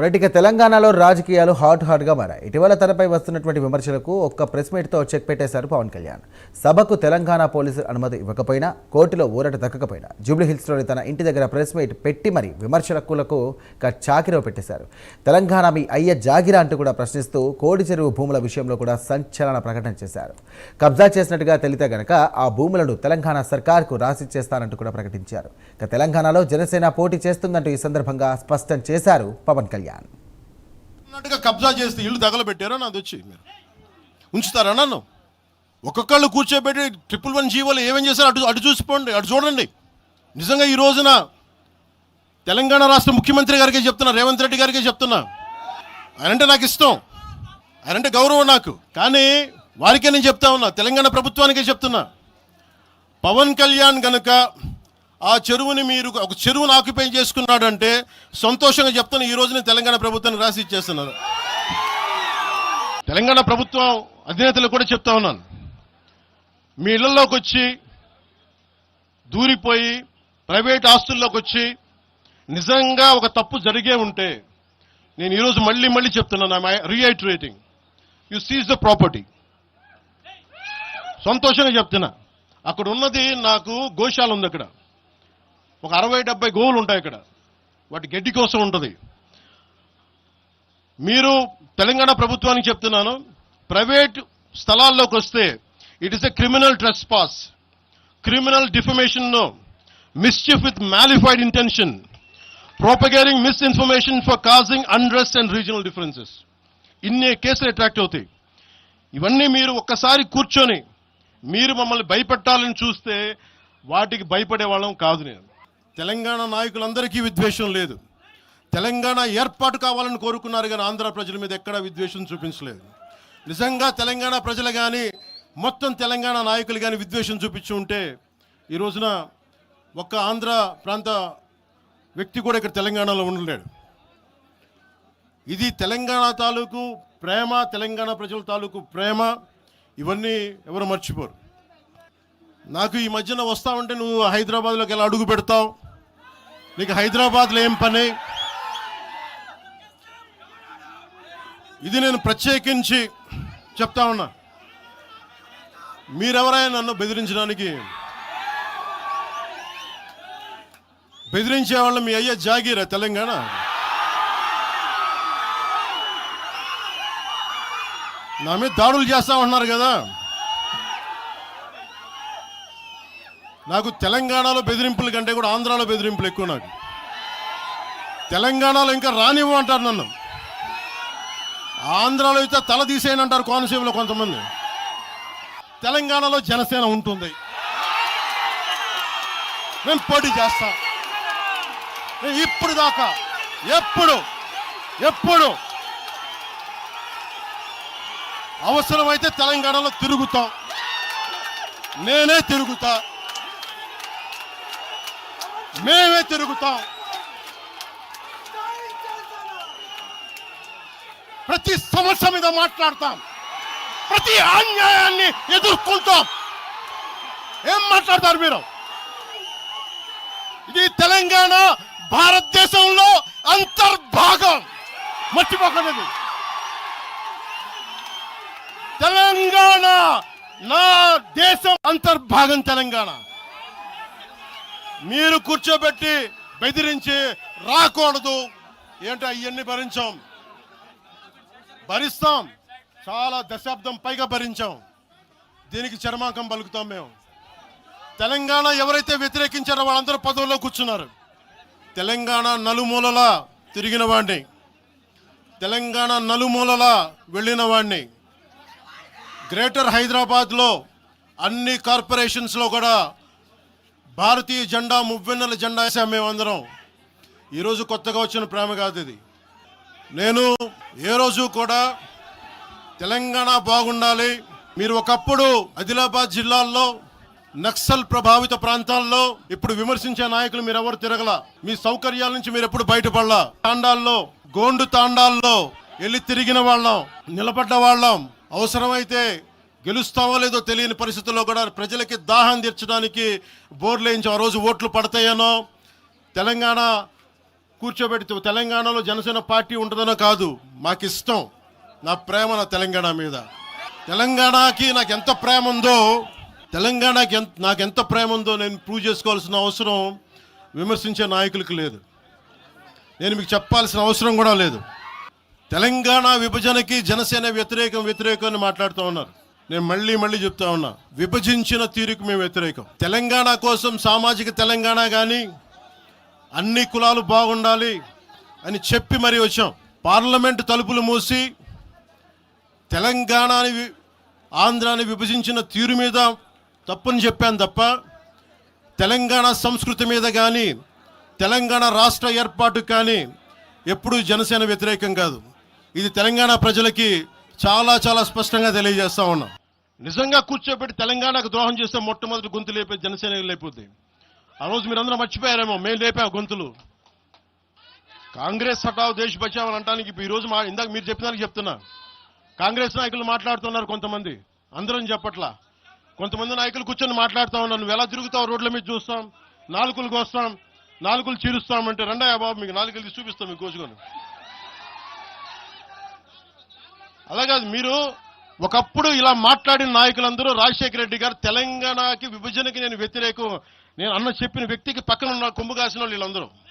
పొలిటిక తెలంగాణలో రాజకీయాలు హాట్గా మారాయి. ఇటీవల తనపై వస్తున్నటువంటి విమర్శలకు ఒక్క ప్రెస్ మీట్తో చెక్ పెట్టేశారు పవన్ కళ్యాణ్. సభకు తెలంగాణ పోలీసులు అనుమతి ఇవ్వకపోయినా, కోర్టులో ఊరట దక్కకపోయినా జూబ్లీహిల్స్లోని తన ఇంటి దగ్గర ప్రెస్ మీట్ పెట్టి మరి విమర్శకులకు చాకిరో పెట్టేశారు. తెలంగాణ మీ అయ్య జాగిరా అంటూ కూడా ప్రశ్నిస్తూ కోడి చెరువు భూముల విషయంలో కూడా సంచలన ప్రకటన చేశారు. కబ్జా చేసినట్టుగా తెలితే గనక ఆ భూములను తెలంగాణ సర్కార్కు రాసిచ్చేస్తానంటూ కూడా ప్రకటించారు. తెలంగాణలో జనసేన పోటీ చేస్తుందంటూ ఈ సందర్భంగా స్పష్టం చేశారు పవన్ కళ్యాణ్. కబ్జా చేస్తే ఇల్లు తగలబెట్టారా? నాది వచ్చి మీరు ఉంచుతారా? నన్ను ఒక్కొక్కళ్ళు కూర్చోబెట్టి 111 జీవోలు ఏమేం చేశారు అటు చూసిపోండి, అటు చూడండి. నిజంగా ఈ రోజున తెలంగాణ రాష్ట్ర ముఖ్యమంత్రి గారికి చెప్తున్నా, రేవంత్ రెడ్డి గారికి చెప్తున్నా, ఆయనంటే నాకు ఇష్టం, ఆయనంటే గౌరవం నాకు. కానీ వారికే నేను చెప్తా ఉన్నా, తెలంగాణ ప్రభుత్వానికే చెప్తున్నా, పవన్ కళ్యాణ్ గనుక ఆ చెరువుని మీరు ఒక చెరువును ఆక్యుపై చేసుకున్నాడంటే సంతోషంగా చెప్తాను, ఈ రోజున తెలంగాణ ప్రభుత్వానికి రాసి ఇచ్చేస్తున్నారు. తెలంగాణ ప్రభుత్వం అధినేతలు కూడా చెప్తా ఉన్నాను, మీ ఇళ్లలోకి వచ్చి దూరిపోయి ప్రైవేట్ ఆస్తుల్లోకి వచ్చి నిజంగా ఒక తప్పు జరిగే ఉంటే, నేను ఈరోజు మళ్ళీ చెప్తున్నాను, రీఐటరేటింగ్, యు సీజ్ ద ప్రాపర్టీ. సంతోషంగా చెప్తున్నా. అక్కడ ఉన్నది నాకు గోశాల ఉంది, అక్కడ ఒక 60-70 గోవులు ఉంటాయి అక్కడ, వాటి గడ్డి కోసం ఉంటుంది. మీరు తెలంగాణ ప్రభుత్వానికి చెప్తున్నాను, ప్రైవేట్ స్థలాల్లోకి వస్తే it is a criminal trespass, criminal defamation, mischief with malafide intention, propagating misinformation for causing unrest and regional differences. ఇన్ని కేసులు అట్రాక్ట్ అవుతాయి. ఇవన్నీ మీరు ఒక్కసారి కూర్చొని మీరు మమ్మల్ని భయపెట్టాలని చూస్తే వాటికి భయపడే వాళ్ళం కాదు. నేను తెలంగాణ నాయకులందరికీ విద్వేషం లేదు. తెలంగాణ ఏర్పాటు కావాలని కోరుకున్నారు, కానీ ఆంధ్ర ప్రజల మీద ఎక్కడా విద్వేషం చూపించలేదు. నిజంగా తెలంగాణ ప్రజలు కానీ మొత్తం తెలంగాణ నాయకులు కానీ విద్వేషం చూపించి ఉంటే ఈ రోజున ఒక్క ఆంధ్ర ప్రాంత వ్యక్తి కూడా ఇక్కడ తెలంగాణలో ఉండలేడు. ఇది తెలంగాణ తాలూకు ప్రేమ, తెలంగాణ ప్రజల తాలూకు ప్రేమ, ఇవన్నీ ఎవరు మర్చిపోరు. నాకు ఈ మధ్యన వస్తా ఉంటే, నువ్వు హైదరాబాద్లోకి ఎలా అడుగు పెడతావు, నీకు హైదరాబాద్లో ఏం పని, ఇది నేను ప్రత్యేకించి చెప్తా ఉన్నా. మీరెవరైనా నన్ను బెదిరించే వాళ్ళు మీ అయ్యే జాగీరా తెలంగాణ? నా మీద దాడులు చేస్తా ఉంటున్నారు కదా. నాకు తెలంగాణలో బెదిరింపుల కంటే కూడా ఆంధ్రాలో బెదిరింపులు ఎక్కువ. నాకు తెలంగాణలో ఇంకా రానివ్వు అంటారు నన్ను, ఆంధ్రాలో అయితే తల తీసేయని అంటారు కోనసీమలో కొంతమంది. తెలంగాణలో జనసేన ఉంటుంది, మేము పోటీ చేస్తాం. ఇప్పుడు దాకా ఎప్పుడు అవసరమైతే తెలంగాణలో తిరుగుతాం, నేనే తిరుగుతా, మేమే తిరుగుతాం. ప్రతి సమస్య మీద మాట్లాడతాం, ప్రతి అన్యాయాన్ని ఎదుర్కొంటాం. ఏం మాట్లాడతారు మీరు? ఇది తెలంగాణ భారతదేశంలో అంతర్భాగం, మర్చిపోకండి. తెలంగాణ నా దేశం అంతర్భాగం. తెలంగాణ మీరు కూర్చోబెట్టి బెదిరించి రాకూడదు ఏంటో అవన్నీ భరిస్తాం. చాలా దశాబ్దం పైగా భరించాం, దీనికి చర్మాంకం పలుకుతాం మేము. తెలంగాణ ఎవరైతే వ్యతిరేకించారో వాళ్ళందరూ పదవుల్లో కూర్చున్నారు. తెలంగాణ నలుమూలలా తిరిగిన వాడిని, తెలంగాణ నలుమూలలా వెళ్ళిన వాడిని. గ్రేటర్ హైదరాబాద్లో అన్ని కార్పొరేషన్స్లో కూడా భారతీయ జెండా, మువ్వెన్నెల జెండా వేసాం మేమందరం. ఈరోజు కొత్తగా వచ్చిన ప్రేమ కాదు ఇది. నేను ఏ రోజు కూడా తెలంగాణ బాగుండాలి. మీరు ఒకప్పుడు ఆదిలాబాద్ జిల్లాల్లో నక్సల్ ప్రభావిత ప్రాంతాల్లో ఇప్పుడు విమర్శించే నాయకులు మీరెవరు తిరగల. మీ సౌకర్యాల నుంచి మీరు ఎప్పుడు బయటపడలా. తాండాల్లో, గోండు తాండాల్లో వెళ్ళి తిరిగిన వాళ్ళం, నిలబడ్డ వాళ్ళం. అవసరమైతే గెలుస్తామో లేదో తెలియని పరిస్థితుల్లో కూడా ప్రజలకి దాహం తీర్చడానికి బోర్లు వేయించి ఆ రోజు ఓట్లు పడతాయనో, తెలంగాణ కూర్చోబెట్టి తెలంగాణలో జనసేన పార్టీ ఉంటుందనో కాదు, మాకు ఇష్టం, నా ప్రేమ నా తెలంగాణ మీద. తెలంగాణకి నాకు ఎంత ప్రేమ ఉందో, తెలంగాణకి నాకు ఎంత ప్రేమ ఉందో నేను ప్రూవ్ చేసుకోవాల్సిన అవసరం విమర్శించే నాయకులకు లేదు. నేను మీకు చెప్పాల్సిన అవసరం కూడా లేదు. తెలంగాణ విభజనకి జనసేన వ్యతిరేకం అని మాట్లాడుతూ ఉన్నారు. నేను మళ్ళీ చెప్తా ఉన్నా, విభజించిన తీరుకు మేము వ్యతిరేకం. తెలంగాణ కోసం సామాజిక తెలంగాణ కానీ అన్ని కులాలు బాగుండాలి అని చెప్పి మరీ వచ్చాం. పార్లమెంటు తలుపులు మూసి తెలంగాణని ఆంధ్రాని విభజించిన తీరు మీద తప్పుని చెప్పాను తప్ప తెలంగాణ సంస్కృతి మీద కానీ తెలంగాణ రాష్ట్ర ఏర్పాటు కానీ ఎప్పుడూ జనసేన వ్యతిరేకం కాదు. ఇది తెలంగాణ ప్రజలకి చాలా స్పష్టంగా తెలియజేస్తా ఉన్నాం. నిజంగా కూర్చోబెట్టి తెలంగాణకు ద్రోహం చేస్తే మొట్టమొదటి గొంతు లేపే జనసేన లేకపోతే ఆ రోజు మీరందరూ మర్చిపోయారేమో, మేము లేపా గొంతులు. కాంగ్రెస్ హటావ్ దేశ్ బచావ్ అని అంటానికి ఈ రోజు ఇందాక మీరు చెప్పినానికి చెప్తున్నా. కాంగ్రెస్ నాయకులు మాట్లాడుతున్నారు కొంతమంది, అందరం చెప్పట్లా. కొంతమంది నాయకులు కూర్చొని మాట్లాడుతూ ఉన్నారు, నువ్వు ఎలా తిరుగుతావు, రోడ్ల మీద చూస్తాం, నాలుకలు కోస్తాం, నాలుకలు చీరుస్తామంటే రండయ్య బాబు మీకు నాలుకలు చూపిస్తాం మీకు కోసుకొని. అలాగే మీరు ఒకప్పుడు ఇలా మాట్లాడిన నాయకులందరూ రాజశేఖర రెడ్డి గారు తెలంగాణకి విభజనకి నేను వ్యతిరేకం నేను అన్న చెప్పిన వ్యక్తికి పక్కన ఉన్న కొమ్ము కాసిన వాళ్ళు వీళ్ళందరూ